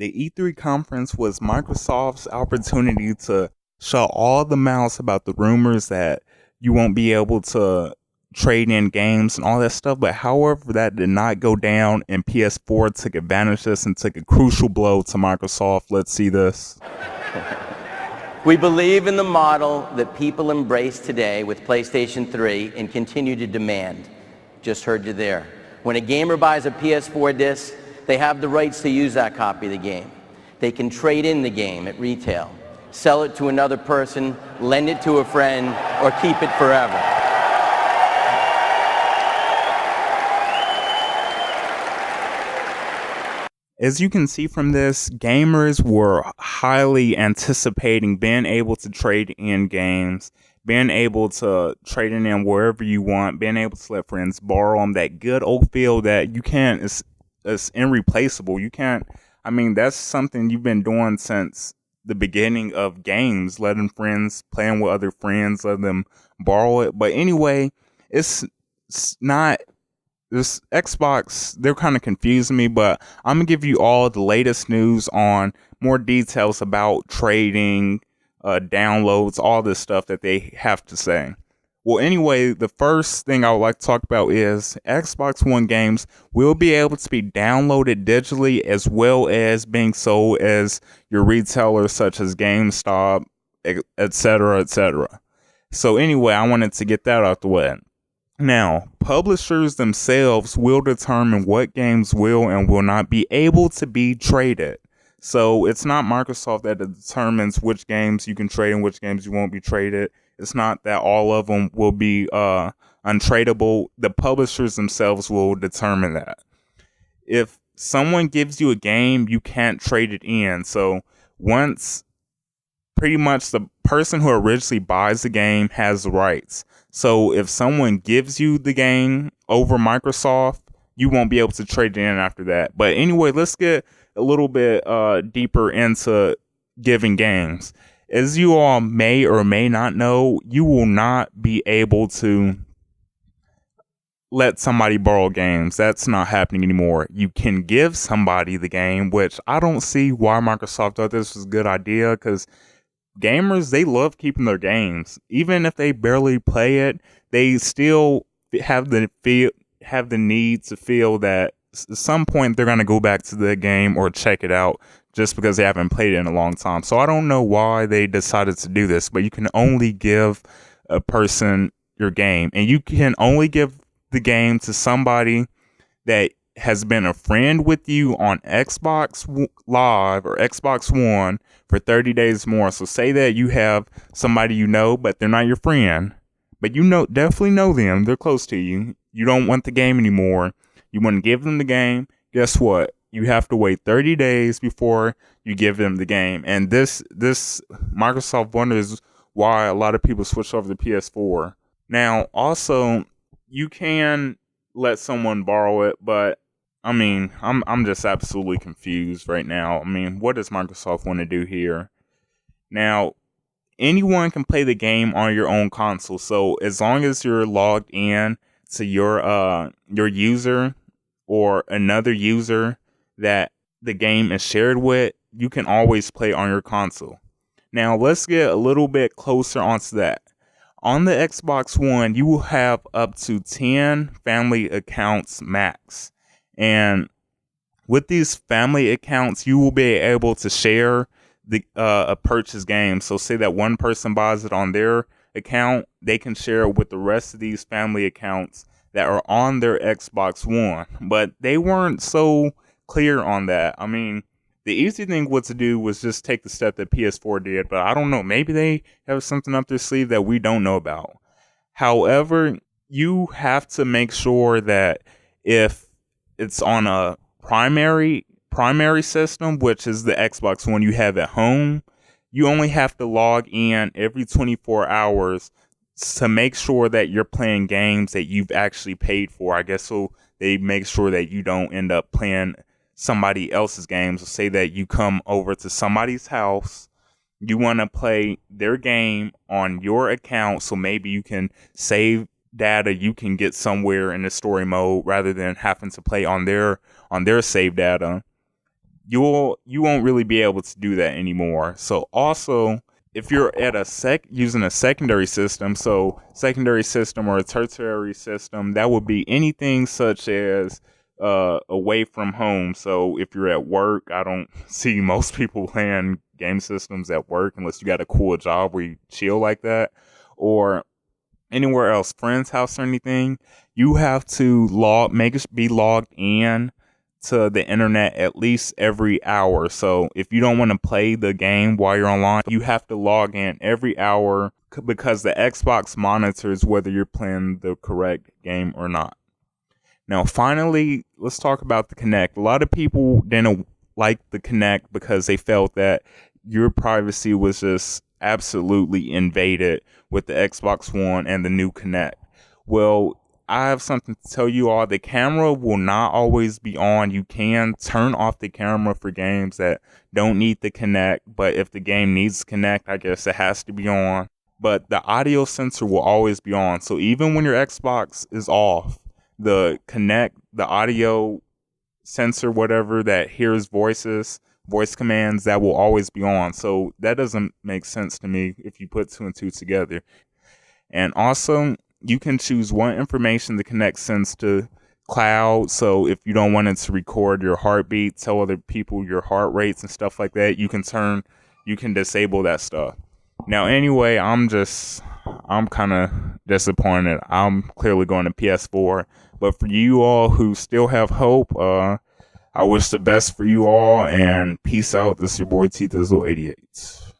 The E3 conference was Microsoft's opportunity to shut all the mouths about the rumors that you won't be able to trade in games and all that stuff. But however, that did not go down, and PS4 took advantage of this and took a crucial blow to Microsoft. Let's see this. We believe in the model that people embrace today with PlayStation 3 and continue to demand. Just heard you there. When a gamer buys a PS4 disc, they have the rights to use that copy of the game. They can trade in the game at retail, sell it to another person, lend it to a friend, or keep it forever. As you can see from this, gamers were highly anticipating being able to trade in games, being able to trade it in wherever you want, being able to let friends borrow them. That good old feel that you can't, it's irreplaceable. You can't, I mean, that's something you've been doing since the beginning of games, letting friends, playing with other friends, letting them borrow it. But anyway, it's not. This Xbox, they're kind of confusing me, but I'm going to give you all the latest news on more details about trading, downloads, all this stuff that they have to say. Well, anyway, the first thing I would like to talk about is Xbox One games will be able to be downloaded digitally as well as being sold as your retailers such as GameStop, etc., etc. So anyway, I wanted to get that out the way. Now, publishers themselves will determine what games will and will not be able to be traded. So it's not Microsoft that determines which games you can trade and which games you won't be traded. It's not that all of them will be untradeable. The publishers themselves will determine that. If someone gives you a game, you can't trade it in. So once pretty much the person who originally buys the game has the rights. So if someone gives you the game over Microsoft, you won't be able to trade it in after that. But anyway, let's get a little bit deeper into giving games. As you all may or may not know, you will not be able to let somebody borrow games. That's not happening anymore. You can give somebody the game, which I don't see why Microsoft thought this was a good idea, because gamers, they love keeping their games. Even if they barely play it, they still have the need to feel that at some point they're going to go back to the game or check it out just because they haven't played it in a long time. So I don't know why they decided to do this, but you can only give a person your game, and you can only give the game to somebody that has been a friend with you on Xbox Live or Xbox One for 30 days more. So say that you have somebody you know, but they're not your friend, but you know, definitely know them. They're close to you. You don't want the game anymore. You want to give them the game. Guess what? You have to wait 30 days before you give them the game. And this Microsoft wonders why a lot of people switch over to PS4. Now, also, you can let someone borrow it, but I mean, I'm just absolutely confused right now. I mean, what does Microsoft want to do here? Now, anyone can play the game on your own console. So as long as you're logged in to your user or another user that the game is shared with, you can always play on your console. Now, let's get a little bit closer onto that. On the Xbox One, you will have up to 10 family accounts max. And with these family accounts, you will be able to share the a purchase game. So say that one person buys it on their account, they can share it with the rest of these family accounts that are on their Xbox One. But they weren't so clear on that. I mean, the easy thing to do was just take the step that PS4 did, but I don't know. Maybe they have something up their sleeve that we don't know about. However, you have to make sure that if it's on a primary system, which is the Xbox One you have at home, you only have to log in every 24 hours to make sure that you're playing games that you've actually paid for. I guess so they make sure that you don't end up playing somebody else's games. Say that you come over to somebody's house, you want to play their game on your account, so maybe you can save data you can get somewhere in the story mode rather than having to play on their save data. you won't really be able to do that anymore. So also, if you're at using a secondary system, so secondary system or a tertiary system, that would be anything such as away from home. So if you're at work, I don't see most people playing game systems at work unless you got a cool job where you chill like that, or anywhere else, friend's house or anything. You have to be logged in to the internet at least every hour. So if you don't want to play the game while you're online, you have to log in every hour because the Xbox monitors whether you're playing the correct game or not. Now, finally, let's talk about the Kinect. A lot of people didn't like the Kinect because they felt that your privacy was just absolutely invaded with the Xbox One and the new Kinect. Well, I have something to tell you all. The camera will not always be on. You can turn off the camera for games that don't need the Kinect, but if the game needs Kinect, I guess it has to be on. But the audio sensor will always be on. So even when your Xbox is off, the Kinect, the audio sensor, whatever, that hears voice commands, that will always be on. So that doesn't make sense to me if you put two and two together. And also, you can choose what information the Kinect sends to cloud. So if you don't want it to record your heartbeat, tell other people your heart rates and stuff like that, you can disable that stuff. Now, anyway, I'm kind of disappointed. I'm clearly going to PS4. But for you all who still have hope, I wish the best for you all, and peace out. This is your boy T-Thizzle88.